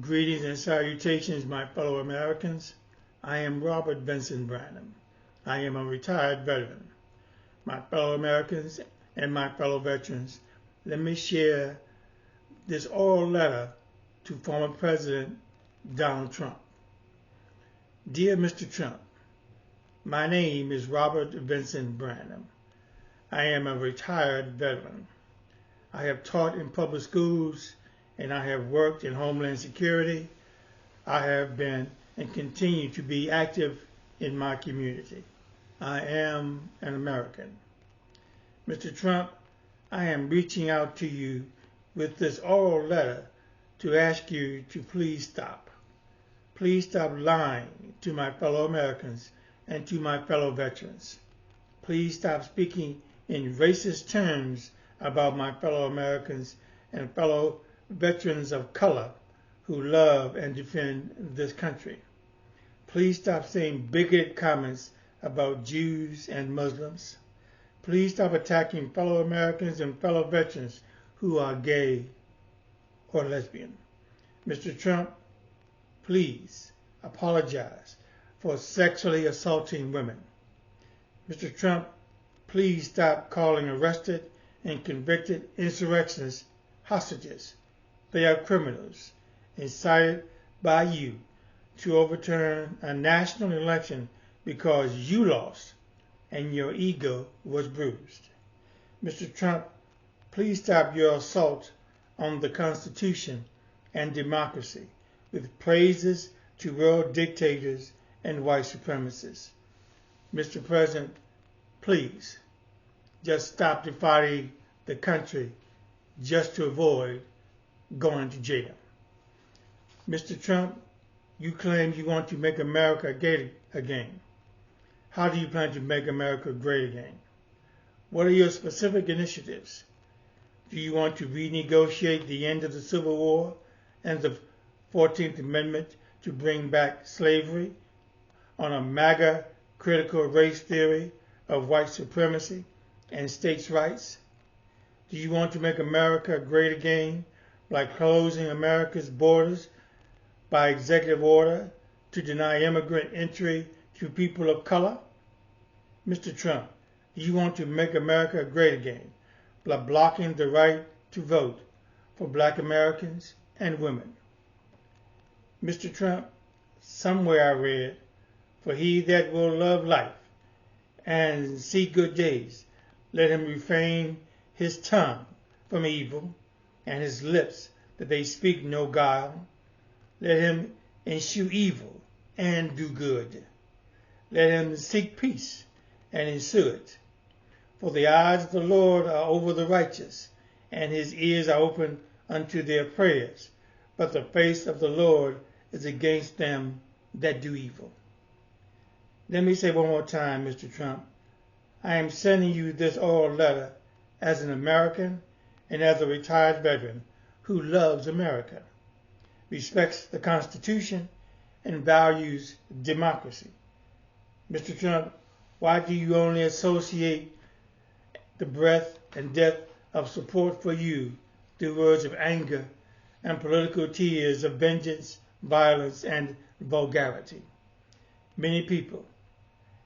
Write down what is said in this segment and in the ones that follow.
Greetings and salutations, my fellow Americans. I am Robert Vincent Brannum. I am a retired veteran. My fellow Americans and my fellow veterans, let me share this oral letter to former President Donald Trump. Dear Mr. Trump, my name is Robert Vincent Brannum. I am a retired veteran. I have taught in public schools and I have worked in Homeland Security. I have been and continue to be active in my community. I am an American. Mr. Trump, I am reaching out to you with this oral letter to ask you to please stop. Please stop lying to my fellow Americans and to my fellow veterans. Please stop speaking in racist terms about my fellow Americans and fellow veterans of color who love and defend this country. Please stop saying bigoted comments about Jews and Muslims. Please stop attacking fellow Americans and fellow veterans who are gay or lesbian. Mr. Trump, please apologize for sexually assaulting women. Mr. Trump, please stop calling arrested and convicted insurrectionists hostages. They are criminals incited by you to overturn a national election because you lost and your ego was bruised. Mr. Trump, please stop your assault on the Constitution and democracy with praises to world dictators and white supremacists. Mr. President, please just stop dividing the country just to avoid going to jail. Mr. Trump, you claim you want to make America great again. How do you plan to make America great again? What are your specific initiatives? Do you want to renegotiate the end of the Civil War and the 14th Amendment to bring back slavery on a MAGA critical race theory of white supremacy and states' rights? Do you want to make America great again by closing America's borders by executive order to deny immigrant entry to people of color? Mr. Trump, do you want to make America great again by blocking the right to vote for black Americans and women? Mr. Trump, somewhere I read, for he that will love life and see good days, let him refrain his tongue from evil and his lips that they speak no guile. Let him eschew evil and do good. Let him seek peace and ensue it. For the eyes of the Lord are over the righteous, and his ears are open unto their prayers. But the face of the Lord is against them that do evil. Let me say one more time, Mr. Trump. I am sending you this oral letter as an American and as a retired veteran who loves America, respects the Constitution, and values democracy. Mr. Trump, why do you only associate the breadth and depth of support for you through words of anger and political tears of vengeance, violence, and vulgarity? Many people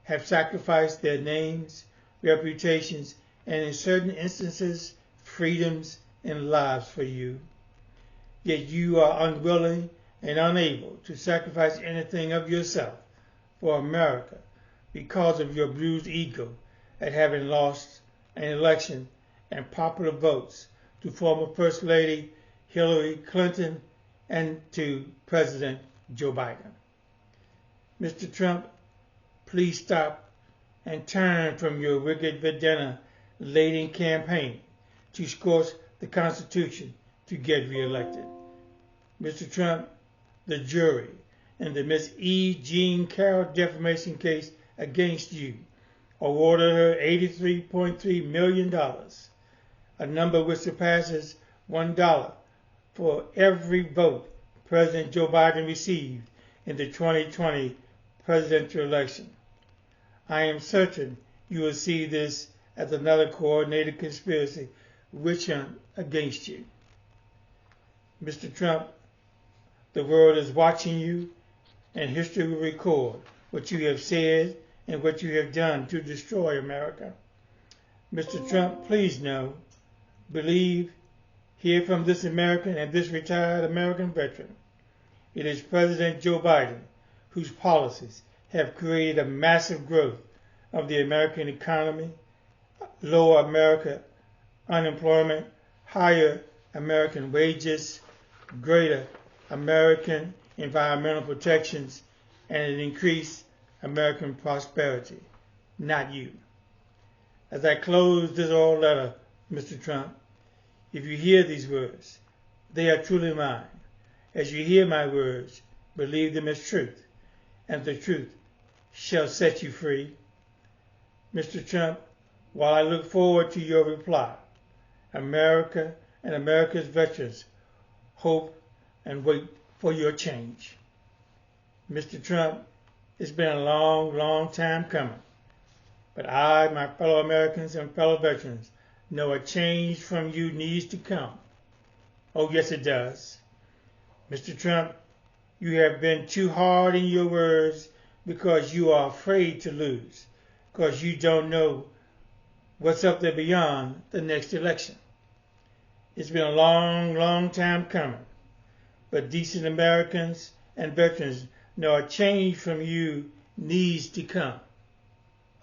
have sacrificed their names, reputations, and in certain instances, freedoms and lives for you. Yet you are unwilling and unable to sacrifice anything of yourself for America because of your bruised ego at having lost an election and popular votes to former First Lady Hillary Clinton and to President Joe Biden. Mr. Trump, please stop and turn from your wicked vendetta-laden campaign to scorch the Constitution to get reelected. Mr. Trump, the jury in the Miss E. Jean Carroll defamation case against you awarded her $83.3 million, a number which surpasses $1 for every vote President Joe Biden received in the 2020 presidential election. I am certain you will see this as another coordinated conspiracy witch hunt against you. Mr. Trump, The world is watching you, and history will record what you have said and what you have done to destroy America. Mr. Trump, please know, believe, hear from this American and this retired American veteran. It is President Joe Biden whose policies have created a massive growth of the American economy, lower American unemployment, higher American wages, greater American environmental protections, and an increased American prosperity, not you. As I close this oral letter, Mr. Trump, if you hear these words, they are truly mine. As you hear my words, believe them as truth, and the truth shall set you free. Mr. Trump, while I look forward to your reply, America and America's veterans hope and wait for your change. Mr. Trump, it's been a long, long time coming, but I, my fellow Americans and fellow veterans, know a change from you needs to come. Oh, yes, it does. Mr. Trump, you have been too hard in your words because you are afraid to lose, because you don't know what's up there beyond the next election. It's been a long, long time coming, but decent Americans and veterans know a change from you needs to come.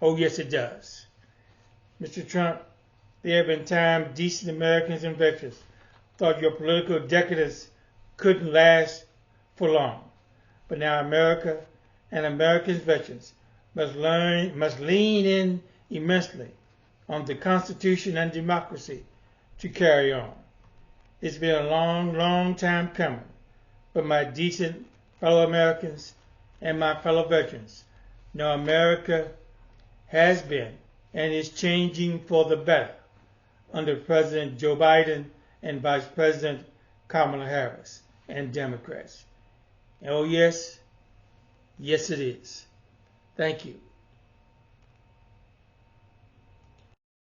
Oh, yes, it does. Mr. Trump, there have been times decent Americans and veterans thought your political decadence couldn't last for long. But now America and America's veterans must lean in immensely on the Constitution and democracy to carry on. It's been a long, long time coming, but my decent fellow Americans and my fellow veterans know America has been and is changing for the better under President Joe Biden and Vice President Kamala Harris and Democrats. Oh yes, yes it is. Thank you.